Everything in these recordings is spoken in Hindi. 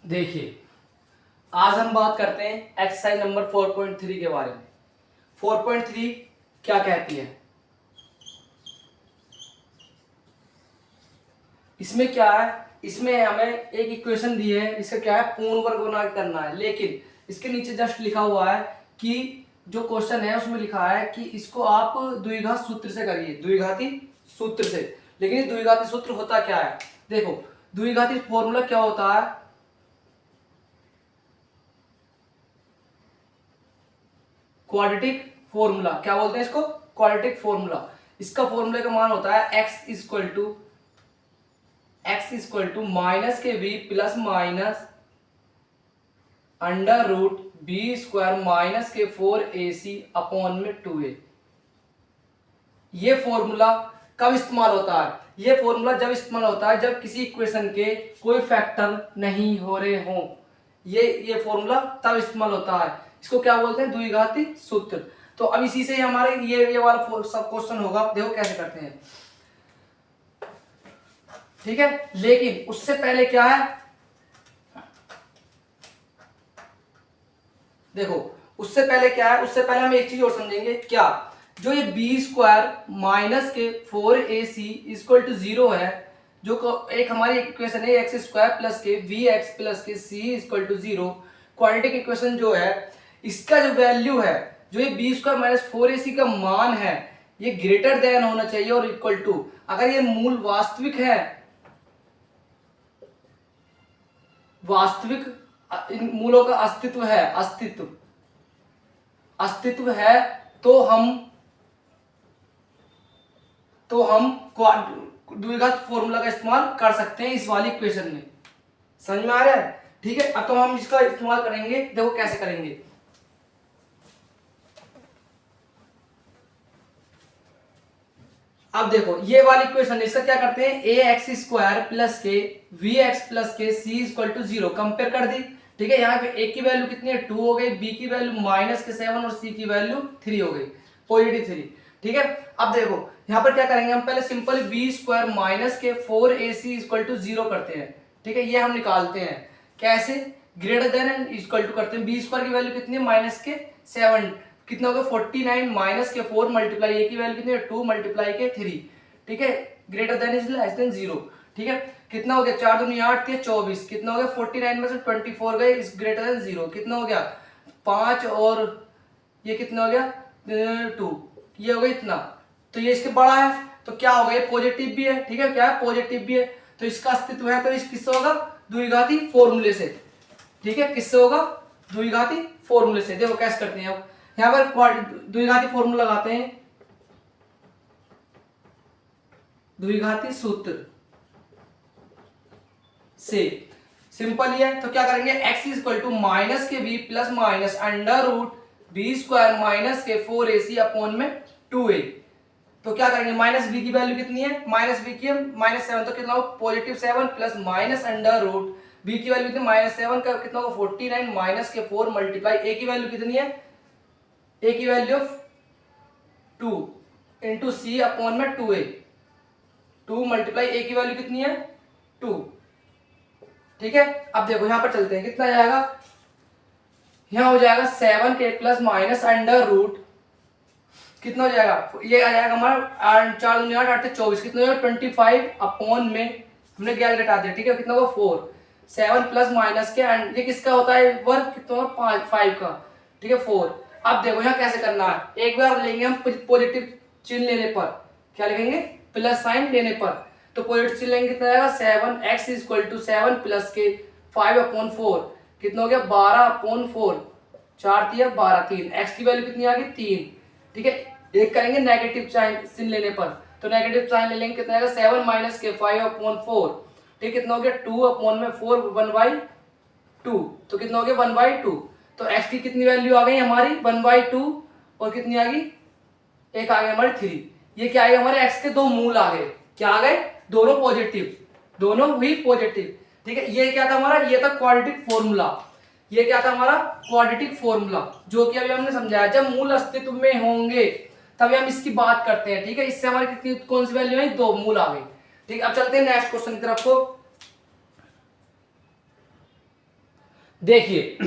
देखिए, आज हम बात करते हैं एक्सरसाइज नंबर 4.3 के बारे में। 4.3 क्या कहती है? इसमें क्या है, इसमें हमें एक इक्वेशन दी है, इसका क्या है, पूर्ण वर्ग बना करना है। लेकिन इसके नीचे जस्ट लिखा हुआ है कि जो क्वेश्चन है उसमें लिखा है कि इसको आप द्विघात सूत्र से करिए, द्विघाती सूत्र से। लेकिन ये द्विघाती सूत्र होता क्या है? देखो, द्विघाती फॉर्मूला क्या होता है? Quadratic formula. क्या बोलते हैं इसको? Quadratic formula. इसका फॉर्मूले का मान होता है x इक्वल टू माइनस के v plus minus under root B square minus के 4ac अपॉन में 2a। ये फॉर्मूला कब इस्तेमाल होता है? ये फॉर्मूला जब इस्तेमाल होता है जब किसी इक्वेशन के कोई फैक्टर नहीं हो रहे हों। ये फॉर्मूला तब इस्तेमाल होता है। इसको क्या बोलते हैं? द्विघाती सूत्र। तो अब इसी से हमारे ये वाला सब क्वेश्चन होगा। देखो कैसे करते हैं, ठीक है। लेकिन उससे पहले क्या है, देखो उससे पहले क्या है, उससे पहले हम एक चीज और समझेंगे। क्या? जो ये बी स्क्वायर माइनस के 4ac इक्वल टू 0 है, जो एक हमारी इक्वेशन है एक्स स्क्वायर प्लस के वी एक्स प्लस के सी इक्वल टू 0, क्वाड्रेटिक इक्वेशन जो है, इसका जो वैल्यू है, जो ये बी स्क्वायर माइनस 4ac का मान है, ये ग्रेटर देन होना चाहिए और इक्वल टू, अगर ये मूल वास्तविक है, वास्तविक इन मूलों का अस्तित्व है, अस्तित्व है, तो हम द्विघात फॉर्मूला का इस्तेमाल कर सकते हैं इस वाली इक्वेशन में। समझ में आ रहा है? ठीक है। अब तो हम इसका इस्तेमाल करेंगे। देखो कैसे करेंगे। अब देखो ये वाली इक्वेशन, इसका क्या करते हैं, ए एक्स स्क्वायर प्लस के वी एक्स प्लस के सी इक्वल टू 0 कंपेयर कर दी। ठीक है, यहाँ पे ए की वैल्यू कितनी है, 2 हो गई, बी की वैल्यू माइनस के 7 और सी की वैल्यू 3 हो गई, पॉजिटिव 3। ठीक है। अब देखो यहाँ पर क्या करेंगे, हम पहले सिंपल बी स्क्वायर माइनस के 4ac इक्वल टू 0 करते हैं। ठीक है, ये हम निकालते हैं कैसे, greater than and equal to करते हैं। बी स्क्वायर की वैल्यू कितनी है, माइनस के 7, कितना होगा 49 माइनस के 4 मल्टीप्लाई ए की वैल्यू कितनी है 2 मल्टीप्लाई के 3। ठीक है, greater than is less than 0। ठीक है, कितना हो गया, 4 दूनी 8 थे 24, कितना हो गया 49 में से 24 गए, इज ग्रेटर देन 0, कितना हो गया 5 और ये कितना हो गया 2, ये हो गया इतना। तो ये इसके बड़ा है, तो क्या होगा, ये पॉजिटिव भी है। ठीक है, क्या है, पॉजिटिव भी है, तो इसका अस्तित्व है। तो इस किससे होगा, द्विघाती फॉर्मूले से। ठीक है, किससे होगा, द्विघाती फॉर्मूले से। देखो कैसे करते हैं, अब यहां पर द्विघाती फॉर्मूला लगाते हैं, द्विघाती सूत्र से। सिंपल ही है, तो क्या करेंगे, x इक्वल टू माइनस के v plus minus under root B square minus के 4ac अपॉन में 2a। तो क्या करेंगे, माइनस बी की वैल्यू कितनी है, माइनस बी की माइनस 7, तो कितना होगा positive 7 plus minus under root B की वैल्यू कितनी माइनस 7 का कितना होगा 49 माइनस के 4 मल्टीप्लाई ए की वैल्यू कितनी है, ए की वैल्यू 2 इंटू सी अपॉन में 2a, 2 मल्टीप्लाई ए की वैल्यू कितनी है 2। ठीक है, अब देखो यहां पर चलते हैं, कितना जाएगा, यहां हो जाएगा 7 के प्लस माइनस अंडर रूट, कितना हो जाएगा, ये आ जाएगा हमारा 4 दूनी 8, 8 24, कितना हो जाएगा 25 अपॉन में हमने 11 घटा दिया। ठीक है, कितना होगा 4, 7 प्लस माइनस के एंड ये किसका होता है वर्ग, कितना होगा 5 का। ठीक है 4। अब देखो यहाँ कैसे करना है, एक बार लेंगे हम पॉजिटिव चिन्ह लेने पर, क्या लिखेंगे, प्लस साइन लेने पर, तो पॉजिटिव चिन्ह लेंगे, कितना आएगा 7x इक्वल टू 7 प्लस के 5 अपॉन 4, कितना हो गया 12 अपॉन 4, 4 दिया 12, 3, x की वैल्यू कितनी आ गई 3। ठीक है, एक करेंगे नेगेटिव साइन चिन्ह लेने पर, तो नेगेटिव साइन ले लेंगे, कितना आएगा 7 माइनस के 5 अपॉन 4। ठीक, कितना हो गया 2 अपॉन में 4 1/2, तो कितना हो गया 1/2। तो x की कितनी वैल्यू आ गई हमारी 1/2 और कितनी आ गई, एक आ गई हमारी 3। ये क्या आ गया, हमारे x के दो मूल आ गए, क्या आ गए, दोनों पॉजिटिव, दोनों ही पॉजिटिव। ठीक है, ये क्या था हमारा, ये था क्वाड्रेटिक फॉर्मूला, ये क्या था हमारा क्वाड्रेटिक फॉर्मूला, जो कि अभी हमने समझाया जब मूल अस्तित्व में होंगे तभी हम इसकी बात करते हैं। ठीक है, इससे हमारी कितनी कौन सी वैल्यू है, दो मूल आ गए। ठीक है, अब चलते हैं नेक्स्ट क्वेश्चन की तरफ को। देखिए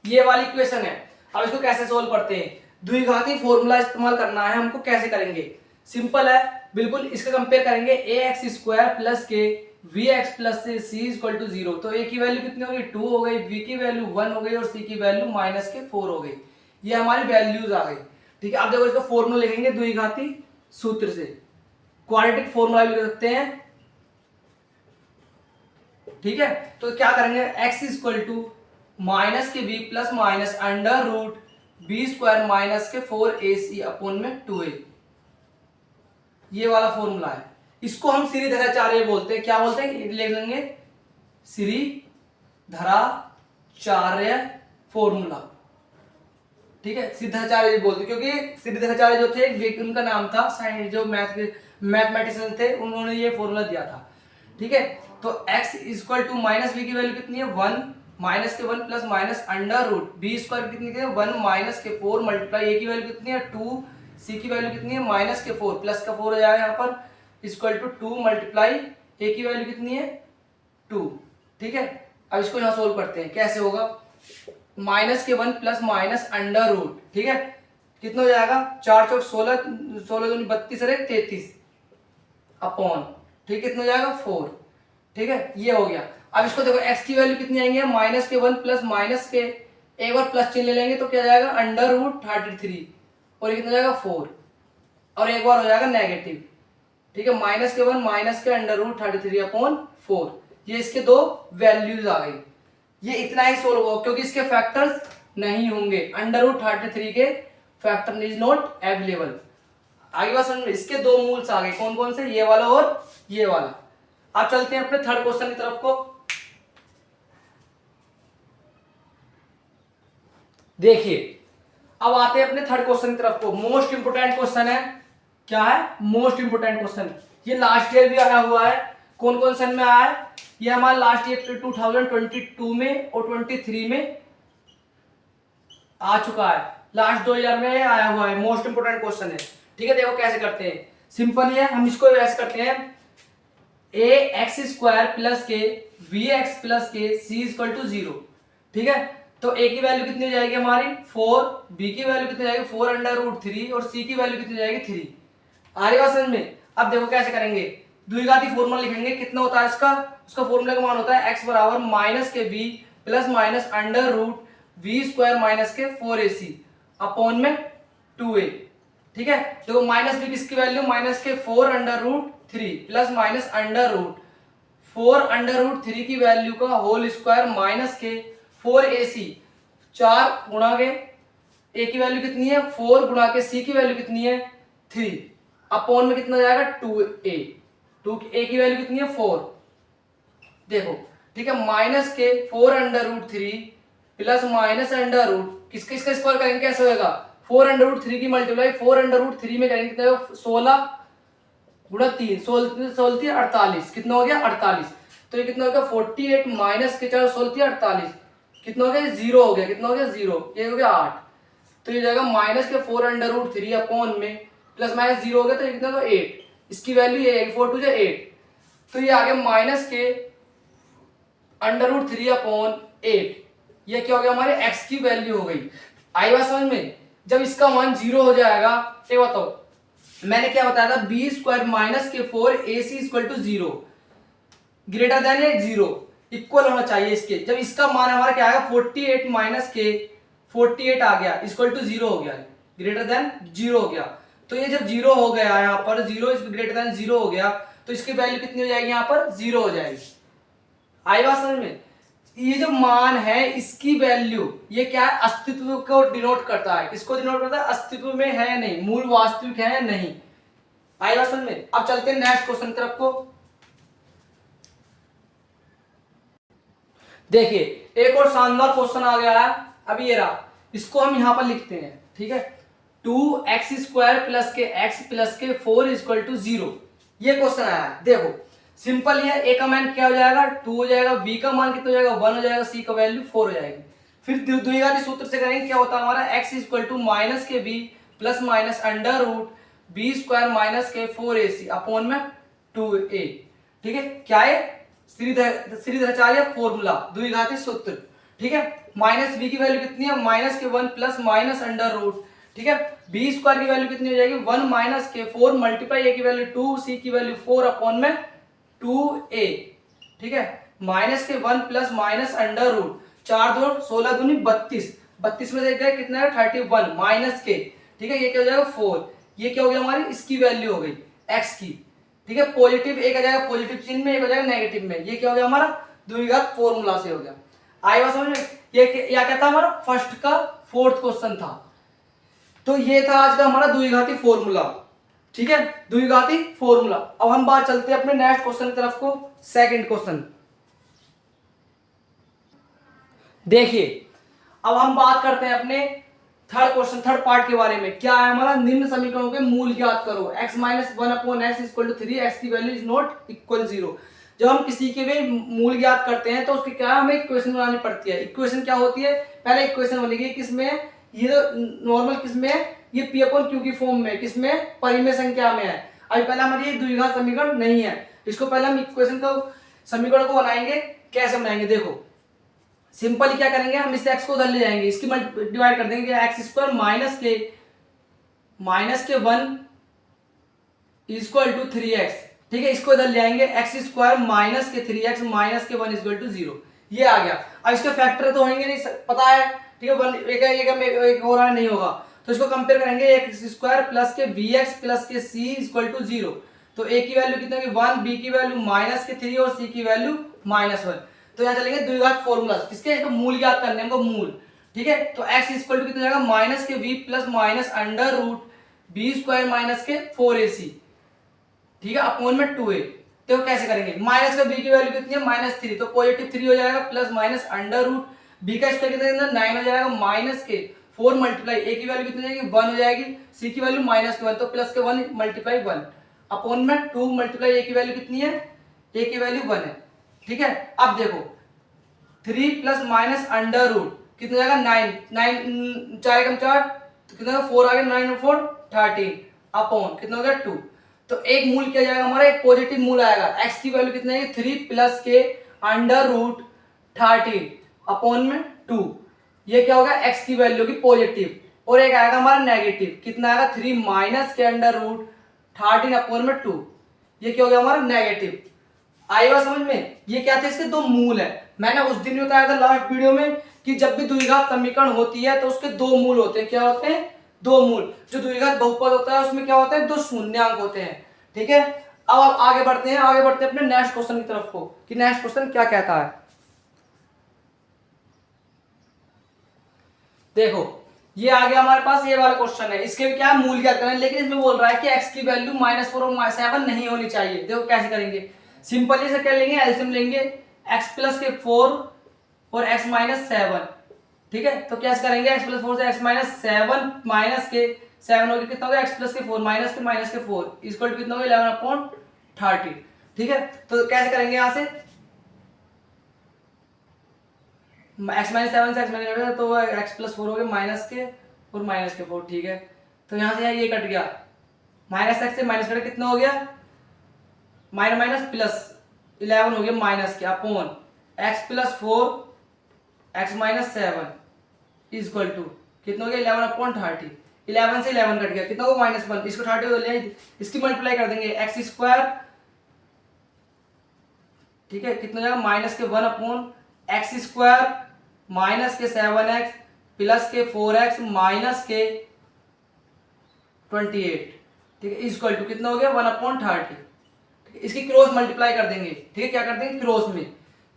ये वाली इक्वेशन है, अब इसको कैसे सोल्व करते हैं। द्विघाती फॉर्मूला इस्तेमाल करना है हमको। कैसे करेंगे, सिंपल है बिल्कुल। इसका कंपेयर करेंगे ए एक्स स्क्वायर प्लस के वी एक्स प्लस से सी इक्वल टू 0। तो ए की वैल्यू कितनी हो गई 2 हो गई, वी की वैल्यू 1 हो गई और सी की वैल्यू माइनस के 4 हो गई। ये हमारी वैल्यूज आ गई। ठीक है, अब देखो इसका फॉर्मूला लिखेंगे द्विघाती सूत्र से, क्वाड्रेटिक फॉर्मूला भी लिख सकते हैं। ठीक है, तो क्या करेंगे, x इक्वल टू माइनस के v plus minus under root B square minus के 4ac अपॉन में 2a। ये वाला फॉर्मूला है। इसको हम श्रीधराचार्य बोलते हैं। क्या बोलते हैं, लिख लेंगे श्रीधराचार्य फॉर्मूला। ठीक है, सिद्धाचार्य बोलते क्योंकि सिद्धाचार्य जो थे उनका नाम था, साइंस जो मैथमेटिशियन थे, उन्होंने ये फॉर्मूला दिया था। ठीक है, तो x equal to minus V की वैल्यू कितनी है 1 माइनस के 1 plus minus under root B square कितनी है 1 माइनस के 4 मल्टीप्लाई ए की वैल्यू कितनी है 2, सी की वैल्यू कितनी है माइनस के 4 प्लस का 4 हो जाएगा यहाँ पर इक्वल टू 2 मल्टीप्लाई ए की वैल्यू कितनी है 2। ठीक है, अब इसको यहाँ सोल्व करते हैं। कैसे होगा, माइनस के 1 प्लस माइनस अंडर रूट, ठीक है, कितना हो जाएगा 4 चौक 16, 16 दूनी 32 और 33 अपॉन, ठीक, कितना हो जाएगा 4। ठीक है, ये हो गया। अब इसको देखो x की वैल्यू कितनी आएंगे, माइनस के 1 प्लस माइनस के एक बार प्लस चिन्ह ले लेंगे तो क्या जाएगा अंडर रूट 33 और ये कितना हो जाएगा 4 और एक बार हो जाएगा नेगेटिव। ठीक है, माइनस के 1 माइनस के अंडर रूट 33 अपॉन 4, ये इसके दो वैल्यूज आ गई। ये इतना ही सोल्व होगा क्योंकि इसके फैक्टर्स नहीं होंगे, अंडर रूट 33 के फैक्टर इज नॉट अवेलेबल। आगे बात समझ में, इसके दो मूल्स आ गए, कौन कौन से, ये वाला और ये वाला। आप चलते हैं अपने थर्ड क्वेश्चन की तरफ को। देखिए अब आते हैं अपने थर्ड क्वेश्चन की तरफ को। मोस्ट इंपोर्टेंट क्वेश्चन है। क्या है, मोस्ट इंपोर्टेंट क्वेश्चन। ये लास्ट ईयर भी आया हुआ है। कौन कौन सन में आया है, ये हमारा लास्ट ईयर 2022 में और 23 में आ चुका है। लास्ट 2 ईयर में आया हुआ है, मोस्ट इंपोर्टेंट क्वेश्चन है। ठीक है, देखो कैसे करते हैं, सिंपल ही है। हम इसको ऐसे करते हैं, ए एक्स स्क्वायर प्लस के वी एक्स प्लस के सी इक्वल टू 0। ठीक है, तो ए की वैल्यू कितनी हो जाएगी हमारी 4, बी की वैल्यू कितनी हो जाएगी 4 अंडर रूट 3 और सी की वैल्यू कितनी हो जाएगी 3। आ रही बात समझ में। अब देखो कैसे करेंगे, द्विघाती फॉर्मूला लिखेंगे। कितना होता है इसका, उसका फॉर्मूला का मान होता है x बराबर माइनस के v plus minus under root V square minus के 4ac अपॉन में 2a। ठीक है, देखो माइनस v किसकी वैल्यू, माइनस के 4 under root 3 plus minus under root 4 under root 3 की वैल्यू का होल स्क्वायर माइनस के 4ac 4 गुणा के a की वैल्यू कितनी है 4 गुणा के c की वैल्यू कितनी है 3 अपॉन में कितना जाएगा 2a। 2a की वैल्यू कितनी है 4। देखो ठीक है, माइनस के 4 under root 3 plus minus under root किसका इसका स्क्वायर करेंगे, कैसे होगा 4 अंडर रूट 3 की मल्टीप्लाई 4 अंडर रूट 3 में करेंगे कितना होगा 16 गुणा 3 16 48, कितना हो गया 48। तो ये कितना हो गया 48 माइनस के 4 16 48 कितना हो गया 0 हो गया, कितना हो गया 0, ये हो गया 8। तो ये जाएगा माइनस के 4 अंडर रूट 3 अपॉन में प्लस माइनस 0 हो गया तो ये कितना होगा 8, इसकी वैल्यू ये है 4 2 8। तो ये आ गया माइनस के अंडर रूट 3 अपॉन 8, ये क्या हो गया हमारे x की वैल्यू हो गई। आई बात समझ में। जब इसका मान 0 हो जाएगा, ये बताओ मैंने क्या बताया था, बी स्क्वायर माइनस के 4ac equal to 0 greater than 0 equal होना चाहिए इसके। जब इसका मान हमारा क्या आएगा 48 माइनस के 48 आ गया इक्वल टू 0 हो गया, ग्रेटर देन 0 हो गया। तो ये जब 0 हो गया यहाँ पर 0 ग्रेटर देन 0 हो गया तो इसकी वैल्यू कितनी हो जाएगी यहाँ पर 0 हो जाएगी। आई बात समझ में। ये जो मान है इसकी वैल्यू ये क्या है, अस्तित्व को डिनोट करता है। किसको डिनोट करता है, अस्तित्व में है नहीं, मूल वास्तविक है नहीं। आई बात समझ में। अब चलते हैं नेक्स्ट क्वेश्चन की तरफ को। देखिए एक और शानदार क्वेश्चन आ गया है, अभी ये रहा, इसको हम यहां पर लिखते हैं। ठीक है, 2x स्क्वायर प्लस के x प्लस के 4 इक्वल टू 0, ये क्वेश्चन आया है। देखो सिंपल है, a का मान क्या हो जाएगा 2 हो जाएगा, b का मान कितना हो जाएगा 1 हो जाएगा, c का वैल्यू 4 हो जाएगी। फिर द्विघाती सूत्र से करेंगे, क्या होता है हमारा x इक्वल टू माइनस के b plus minus under root b square minus के 4ac अपॉन में 2a। ठीक है, क्या है श्रीधराचार्य फॉर्मूला, द्विघाती सूत्र। ठीक है। माइनस बी की वैल्यू कितनी है, माइनस के 1 प्लस माइनस अंडर रूट, ठीक है। बी स्क्वायर की वैल्यू कितनी हो जाएगी, 1 माइनस के 4 मल्टीप्लाई ए की वैल्यू 2, सी की वैल्यू 4 अपॉन में 2a, ठीक है। माइनस के 1 प्लस माइनस अंडर रूट, 4 2 16 दूनी 32, 32 में से गए कितना है 31 माइनस के, ठीक है। ये क्या हो जाएगा 4, ये क्या हो गया हमारी इसकी वैल्यू हो गई x की, ठीक है। पॉजिटिव एक आ जाएगा पॉजिटिव चिन्ह में, एक हो जाएगा नेगेटिव में, ये क्या हो गया हमारा द्विघात फॉर्मूला से हो गया। आई बात समझ में। ये क्या कहता हमारा फर्स्ट का फोर्थ क्वेश्चन था। तो ये था आज का हमारा द्विघाती फॉर्मूला, ठीक है, द्विघाती फॉर्मूला। अब हम बात चलते हैं अपने नेक्स्ट क्वेश्चन की तरफ को, सेकंड क्वेश्चन देखिए। अब हम बात करते हैं अपने थर्ड क्वेश्चन, थर्ड पार्ट के बारे में। क्या है हमारा, निम्न समीकरणों के मूल ज्ञात करो। x minus 1 upon X equal to 3, X की वैल्यू इज नॉट इक्वल 0। जब हम किसी के भी मूल ज्ञात करते हैं तो उसकी क्या हमें इक्वेशन बनानी पड़ती है। इक्वेशन क्या होती है, पहले इक्वेशन बनेगी किसमें, ये नॉर्मल किसमें है, ये p अपॉन q की फॉर्म में, किसमें परिमेय संख्या में है। अभी पहले हमारी ये द्विघात समीकरण नहीं है, इसको पहले हम इक्वेशन को समीकरण को बनाएंगे। कैसे बनाएंगे देखो, सिंपली क्या करेंगे, हम इस x को उधर ले जाएंगे, इसकी डिवाइड कर देंगे एक्स स्क्वायर माइनस के 1 इक्वल टू 3x, ठीक है। इसको इधर ले आएंगे एक्स स्क्वायर माइनस के 3x माइनस के 1 इक्वल टू 0, ये आ गया। अब इसके फैक्टर तो होंगे नहीं, पता है, ठीक है। एक हो रहा है नहीं होगा, तो इसको कंपेयर करेंगे एक्स स्क्वायर प्लस के bx प्लस के c इक्वल टू 0। तो a की वैल्यू कितनी होगी 1, b की वैल्यू माइनस के 3 और c की वैल्यू माइनस 1। तो यहाँ चलेंगे द्विघात फॉर्मूला, किसके तो मूल ज्ञात करने हमको मूल, ठीक है। तो x इक्वल टू कितना जाएगा माइनस के v plus minus under root b square minus के 4ac, ठीक है, अपॉन में 2a। तो कैसे करेंगे, माइनस का b की वैल्यू कितनी है माइनस 3, तो पॉजिटिव 3 हो जाएगा plus minus under root b का स्क्वायर कितना 9 हो जाएगा माइनस के 4 मल्टीप्लाई a की वैल्यू कितनी हो जाएगी 1 हो जाएगी, c की वैल्यू माइनस के 1, तो प्लस के 1 मल्टीप्लाई 1 अपॉन में 2 मल्टीप्लाई a की वैल्यू कितनी है, a की वैल्यू 1 है, ठीक है। अब देखो 3 प्लस माइनस अंडर रूट कितना जाएगा 9, 4 एकम 4, तो कितना 4 आ गया, 9 और 4 13 अपॉन कितना हो गया 2। तो एक मूल क्या जाएगा हमारा, एक पॉजिटिव मूल आएगा, x की वैल्यू कितना है 3 प्लस के अंडर रूट 13 अपॉन में 2, ये क्या होगा x की वैल्यू की पॉजिटिव। और एक आएगा हमारा नेगेटिव, कितना आएगा 3 माइनस के अंडर रूट 13 अपॉन में 2, ये क्या हो गया हमारा नेगेटिव। आई बात समझ में। ये क्या थे, इसके दो मूल है। मैंने उस दिन बताया था लास्ट वीडियो में कि जब भी द्विघात समीकरण होती है तो उसके दो मूल होते हैं। क्या होते हैं, दो मूल। जो द्विघात बहुपद होता है उसमें क्या होता है, दो शून्यांक होते हैं, ठीक है। अब आप आगे बढ़ते हैं, अपने नेक्स्ट क्वेश्चन की तरफ को, कि नेक्स्ट क्वेश्चन क्या कहता है। देखो ये आ गया हमारे पास, ये वाला क्वेश्चन है, इसके भी क्या मूल ज्ञात करना है, लेकिन इसमें बोल रहा है कि x की वैल्यू -4 और 7 नहीं होनी चाहिए। देखो कैसे करेंगे, सिंपली से क्या लेंगे, एलसीएम लेंगे x प्लस के 4 और x माइनस 7, ठीक है। तो कैसे करेंगे, x प्लस 4 से x माइनस 7 माइनस के 7 हो गया, कितना हो गया x प्लस के 4 माइनस के 4 इक्वल टू कितना हो गया 11/30, ठीक है। तो कैसे करेंगे यहाँ से, x माइनस 7 से x माइनस, तो x प्लस 4 हो गया माइनस के और माइनस के 4, ठीक है। तो यहाँ से ये कट गया, माइनस x से माइनस कट कितना हो गया, माइनस माइनस प्लस 11 हो गया माइनस के upon x plus 4 x minus 7 equal to कितना हो गया 11/30, 11 से 11 कट गया, कितना होगा -1, इसको 30 हो लिया, इसकी मल्टीप्लाई कर देंगे x स्क्वायर, ठीक है, कितना जाएगा माइनस के 1 अपॉन एक्स स्क्वायर माइनस के 7x प्लस के 4x माइनस के 28, ठीक है, इक्वल टू कितना हो गया 1/30। इसकी क्रॉस मल्टीप्लाई कर देंगे, ठीक है, क्या कर देंगे क्रॉस में,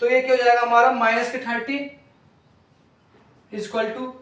तो ये क्या हो जाएगा हमारा माइनस के 30 इक्वल टू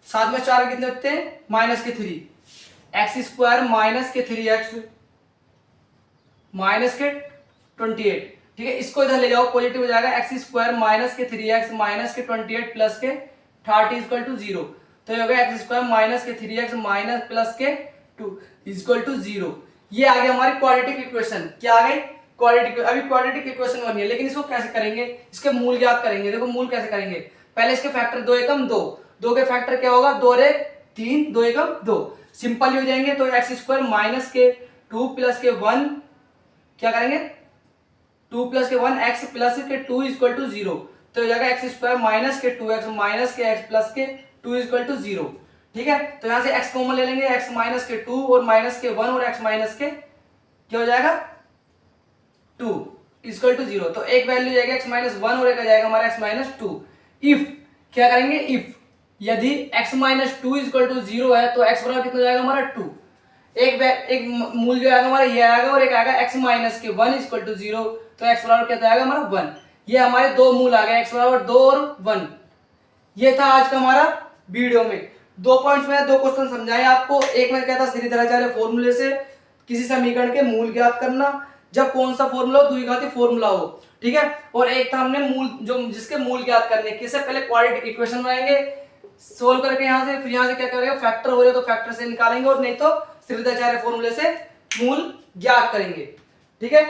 साथ में 4 कितने होते हैं माइनस के 3, एक्स स्क्वायर माइनस के 3x माइनस के 28, ठीक है। इसको इधर ले जाओ, पॉजिटिव हो जाएगा, एक्स स्क्वायर माइनस के 3x माइनस के 28 प्लस के 30 इक्वल टू 0, तो ये हो गया एक्स स्क्वायर माइनस के 3x माइनस प्लस के 2 इक्वल टू 0। ये आ गया हमारी क्वाड्रेटिक इक्वेशन, क्या आ गई क्वाड्रेटिक। अभी क्वाड्रेटिक इक्वेशन बनी है, लेकिन इसको कैसे करेंगे, इसके मूल ज्ञात करेंगे। देखो मूल कैसे करेंगे, पहले इसके फैक्टर 2 एकम 2, 2 के फैक्टर क्या होगा 2 रे 3, 2 एकम 2, सिंपल हो जाएंगे। तो एक्स स्क्वायर माइनस के 2 प्लस के 1 क्या करेंगे 2 प्लस के 1 एक्स प्लस के 2 इक्वल टू 0, तो हो जाएगा एक्स स्क्वायर माइनस के 2x माइनस के x प्लस के 2 इक्वल टू 0। ठीक है, तो यहाँ से x कॉमन ले लेंगे, x माइनस के 2 और माइनस के 1 और x माइनस के क्या हो जाएगा 2 इक्वल टू 0। तो एक वैल्यू जाएगा x माइनस 1 और एक आ जाएगा हमारा x माइनस 2। इफ क्या करेंगे, इफ यदि x माइनस 2 इक्वल टू 0 है तो x बराबर कितना हो जाएगा हमारा 2। एक मूल जो आएगा हमारा ये आएगा और एक आएगा x माइनस के 1 इक्वल टू 0, तो x बराबर क्या आएगा हमारा 1। ये हमारे दो मूल आ गए, x बराबर 2 और 1। ये था आज का हमारा वीडियो में। दो पॉइंट्स में दो क्वेश्चन समझाए आपको। एक में क्या था, श्रीधराचार्य फॉर्मूले से किसी समीकरण के मूल ज्ञात करना, जब कौन सा फॉर्मूला हो, द्विघाती फॉर्मूला हो। ठीक है, और एक था हमने मूल जो जिसके मूल ज्ञात करने किससे पहले क्वाड्रेटिक इक्वेशन बनाएंगे, सोल्व करके यहाँ से, फिर यहाँ से क्या करेंगे, फैक्टर हो रहे तो फैक्टर से निकालेंगे और नहीं तो श्रीधराचार्य फॉर्मूले से मूल ज्ञात करेंगे। ठीक है।